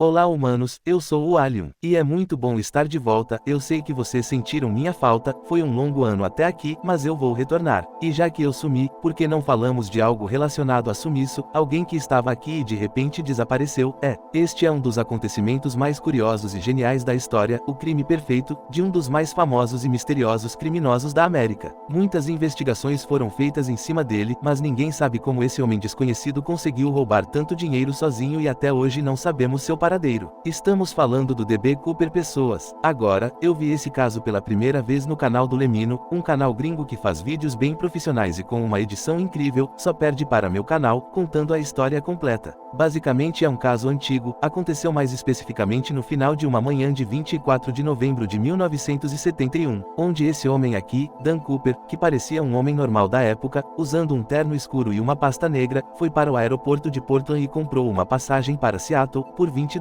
Olá humanos, eu sou o Alien, e é muito bom estar de volta. Eu sei que vocês sentiram minha falta, foi um longo ano até aqui, mas eu vou retornar. E já que eu sumi, por que não falamos de algo relacionado a sumiço, alguém que estava aqui e de repente desapareceu? Este é um dos acontecimentos mais curiosos e geniais da história, o crime perfeito, de um dos mais famosos e misteriosos criminosos da América. Muitas investigações foram feitas em cima dele, mas ninguém sabe como esse homem desconhecido conseguiu roubar tanto dinheiro sozinho e até hoje não sabemos seu paradeiro. Estamos falando do D.B. Cooper Pessoas. Agora, eu vi esse caso pela primeira vez no canal do Lemino, um canal gringo que faz vídeos bem profissionais e com uma edição incrível, só perde para meu canal, contando a história completa. Basicamente é um caso antigo, aconteceu mais especificamente no final de uma manhã de 24 de novembro de 1971, onde esse homem aqui, Dan Cooper, que parecia um homem normal da época, usando um terno escuro e uma pasta negra, foi para o aeroporto de Portland e comprou uma passagem para Seattle, por $20.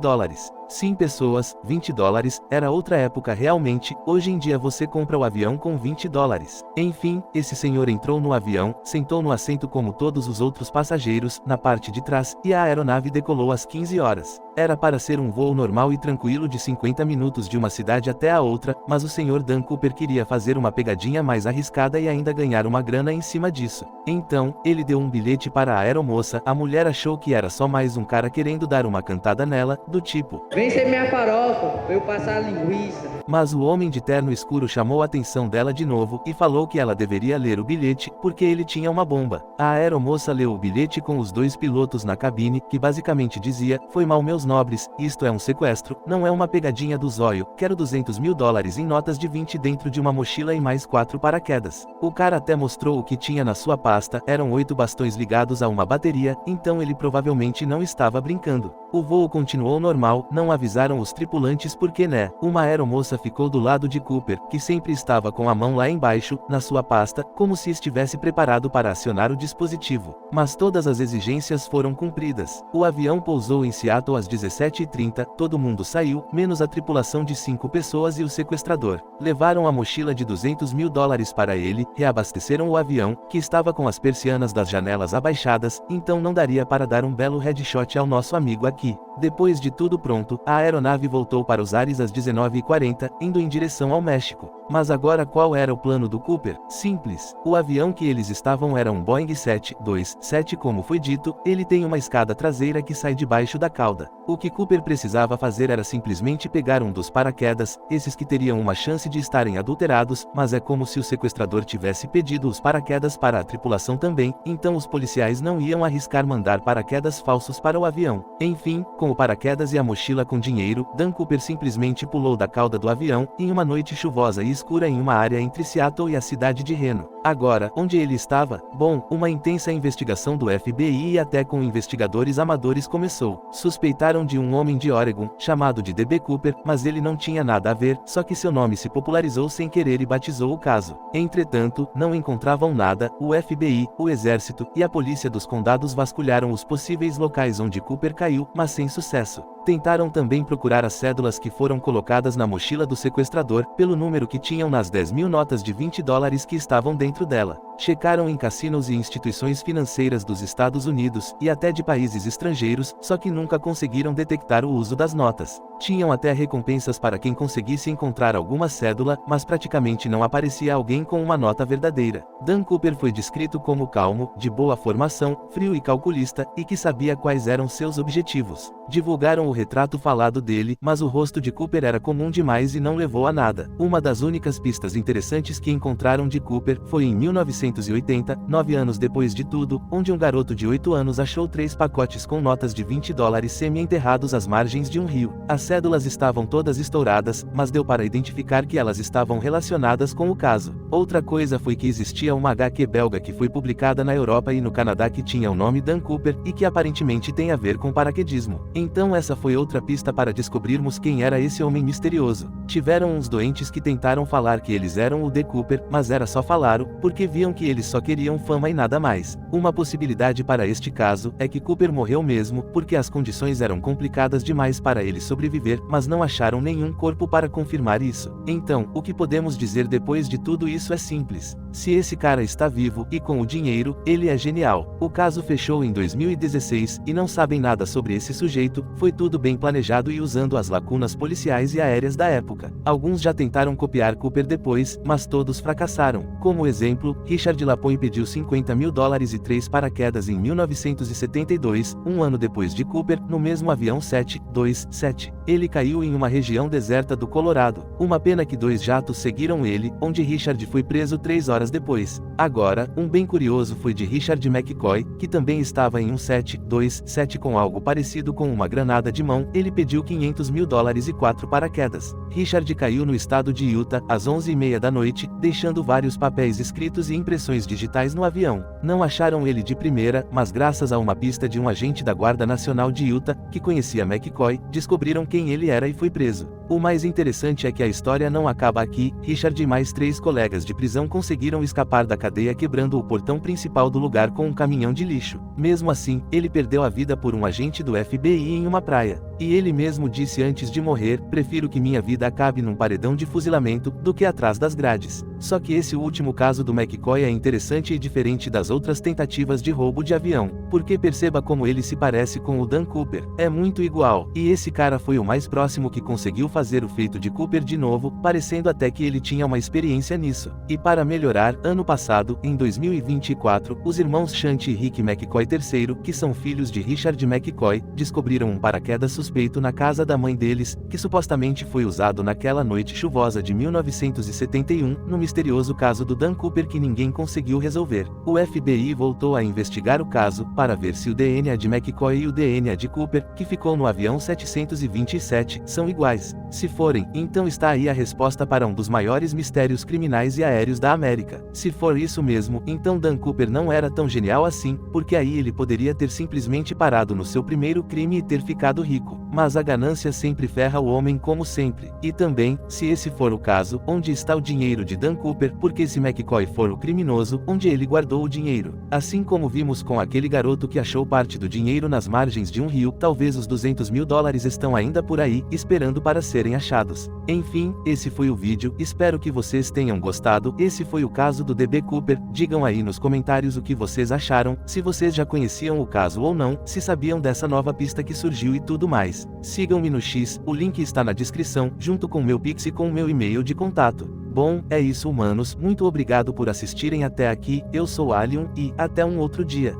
Sim pessoas, $20, era outra época realmente, hoje em dia você compra o avião com $20. Enfim, esse senhor entrou no avião, sentou no assento como todos os outros passageiros, na parte de trás, e a aeronave decolou às 15 horas. Era para ser um voo normal e tranquilo de 50 minutos de uma cidade até a outra, mas o senhor Dan Cooper queria fazer uma pegadinha mais arriscada e ainda ganhar uma grana em cima disso. Então, ele deu um bilhete para a aeromoça, a mulher achou que era só mais um cara querendo dar uma cantada nela, do tipo: vem ser minha farofa, pra eu passar a linguiça. Mas o homem de terno escuro chamou a atenção dela de novo, e falou que ela deveria ler o bilhete, porque ele tinha uma bomba. A aeromoça leu o bilhete com os dois pilotos na cabine, que basicamente dizia: foi mal meus nobres, isto é um sequestro, não é uma pegadinha do zóio, quero $200 mil em notas de 20 dentro de uma mochila e mais 4 paraquedas. O cara até mostrou o que tinha na sua pasta, eram 8 bastões ligados a uma bateria, então ele provavelmente não estava brincando. O voo continuou normal, não avisaram os tripulantes porque né? Uma aeromoça ficou do lado de Cooper, que sempre estava com a mão lá embaixo, na sua pasta, como se estivesse preparado para acionar o dispositivo. Mas todas as exigências foram cumpridas. O avião pousou em Seattle às 17h30, todo mundo saiu, menos a tripulação de 5 pessoas e o sequestrador. Levaram a mochila de $200 mil para ele, reabasteceram o avião, que estava com as persianas das janelas abaixadas, então não daria para dar um belo headshot ao nosso amigo aqui. Depois de tudo pronto, a aeronave voltou para os ares às 19h40, indo em direção ao México. Mas agora qual era o plano do Cooper? Simples. O avião que eles estavam era um Boeing 727 como foi dito, ele tem uma escada traseira que sai debaixo da cauda. O que Cooper precisava fazer era simplesmente pegar um dos paraquedas, esses que teriam uma chance de estarem adulterados, mas é como se o sequestrador tivesse pedido os paraquedas para a tripulação também, então os policiais não iam arriscar mandar paraquedas falsos para o avião. Enfim, com o paraquedas e a mochila com dinheiro, Dan Cooper simplesmente pulou da cauda do avião, em uma noite chuvosa e escura em uma área entre Seattle e a cidade de Reno. Agora, onde ele estava? Bom, uma intensa investigação do FBI e até com investigadores amadores começou. Suspeitaram de um homem de Oregon, chamado de D.B. Cooper, mas ele não tinha nada a ver, só que seu nome se popularizou sem querer e batizou o caso. Entretanto, não encontravam nada, o FBI, o exército, e a polícia dos condados vasculharam os possíveis locais onde Cooper caiu, mas sem sucesso. Tentaram também procurar as cédulas que foram colocadas na mochila do sequestrador, pelo número que tinham nas 10 mil notas de $20 que estavam dentro dela. Checaram em cassinos e instituições financeiras dos Estados Unidos, e até de países estrangeiros, só que nunca conseguiram detectar o uso das notas. Tinham até recompensas para quem conseguisse encontrar alguma cédula, mas praticamente não aparecia alguém com uma nota verdadeira. Dan Cooper foi descrito como calmo, de boa formação, frio e calculista, e que sabia quais eram seus objetivos. Divulgaram o retrato falado dele, mas o rosto de Cooper era comum demais e não levou a nada. Uma das únicas pistas interessantes que encontraram de Cooper foi em 1980, 9 anos depois de tudo, onde um garoto de 8 anos achou 3 pacotes com notas de $20 semi-enterrados às margens de um rio. As cédulas estavam todas estouradas, mas deu para identificar que elas estavam relacionadas com o caso. Outra coisa foi que existia uma HQ belga que foi publicada na Europa e no Canadá que tinha o nome Dan Cooper, e que aparentemente tem a ver com paraquedismo. Então essa foi outra pista para descobrirmos quem era esse homem misterioso. Tiveram uns doentes que tentaram falar que eles eram o D. Cooper, mas era só falaram, porque viam que eles só queriam fama e nada mais. Uma possibilidade para este caso é que Cooper morreu mesmo, porque as condições eram complicadas demais para ele sobreviver viver, mas não acharam nenhum corpo para confirmar isso. Então, o que podemos dizer depois de tudo isso é simples. Se esse cara está vivo, e com o dinheiro, ele é genial. O caso fechou em 2016, e não sabem nada sobre esse sujeito, foi tudo bem planejado e usando as lacunas policiais e aéreas da época. Alguns já tentaram copiar Cooper depois, mas todos fracassaram. Como exemplo, Richard Lapone pediu $50 mil e 3 paraquedas em 1972, um ano depois de Cooper, no mesmo avião 727. Ele caiu em uma região deserta do Colorado. Uma pena que 2 jatos seguiram ele, onde Richard foi preso 3 horas depois. Agora, um bem curioso foi de Richard McCoy, que também estava em um 727 com algo parecido com uma granada de mão. Ele pediu $500 mil e 4 paraquedas. Richard caiu no estado de Utah, às 11h30 da noite, deixando vários papéis escritos e impressões digitais no avião. Não acharam ele de primeira, mas graças a uma pista de um agente da Guarda Nacional de Utah, que conhecia McCoy, descobriram quem ele era e foi preso. O mais interessante é que a história não acaba aqui. Richard e mais 3 colegas de prisão conseguiram escapar da cadeia quebrando o portão principal do lugar com um caminhão de lixo. Mesmo assim, ele perdeu a vida por um agente do FBI em uma praia. E ele mesmo disse antes de morrer: prefiro que minha vida acabe num paredão de fuzilamento, do que atrás das grades. Só que esse último caso do McCoy é interessante e diferente das outras tentativas de roubo de avião, porque perceba como ele se parece com o Dan Cooper. É muito igual, e esse cara foi o mais próximo que conseguiu fazer o feito de Cooper de novo, parecendo até que ele tinha uma experiência nisso. E para melhorar, ano passado, em 2024, os irmãos Shanti e Rick McCoy III, que são filhos de Richard McCoy, descobriram um paraquedas suspeito na casa da mãe deles, que supostamente foi usado naquela noite chuvosa de 1971, no misterioso caso do Dan Cooper que ninguém conseguiu resolver. O FBI voltou a investigar o caso, para ver se o DNA de McCoy e o DNA de Cooper, que ficou no avião 727, são iguais. Se forem, então está aí a resposta para um dos maiores mistérios criminais e aéreos da América. Se for isso mesmo, então Dan Cooper não era tão genial assim, porque aí ele poderia ter simplesmente parado no seu primeiro crime e ter ficado rico. Mas a ganância sempre ferra o homem, como sempre. E também, se esse for o caso, onde está o dinheiro de Dan Cooper? Porque se McCoy for o criminoso, onde ele guardou o dinheiro? Assim como vimos com aquele garoto que achou parte do dinheiro nas margens de um rio, talvez os $200 mil estão ainda por aí, esperando para serem achados. Enfim, esse foi o vídeo, espero que vocês tenham gostado. Esse foi o caso do DB Cooper. Digam aí nos comentários o que vocês acharam, se vocês já conheciam o caso ou não, se sabiam dessa nova pista que surgiu e tudo mais. Sigam-me no X, o link está na descrição, junto com meu Pix e com o meu e-mail de contato. Bom, é isso, humanos, muito obrigado por assistirem até aqui. Eu sou Alion, e até um outro dia.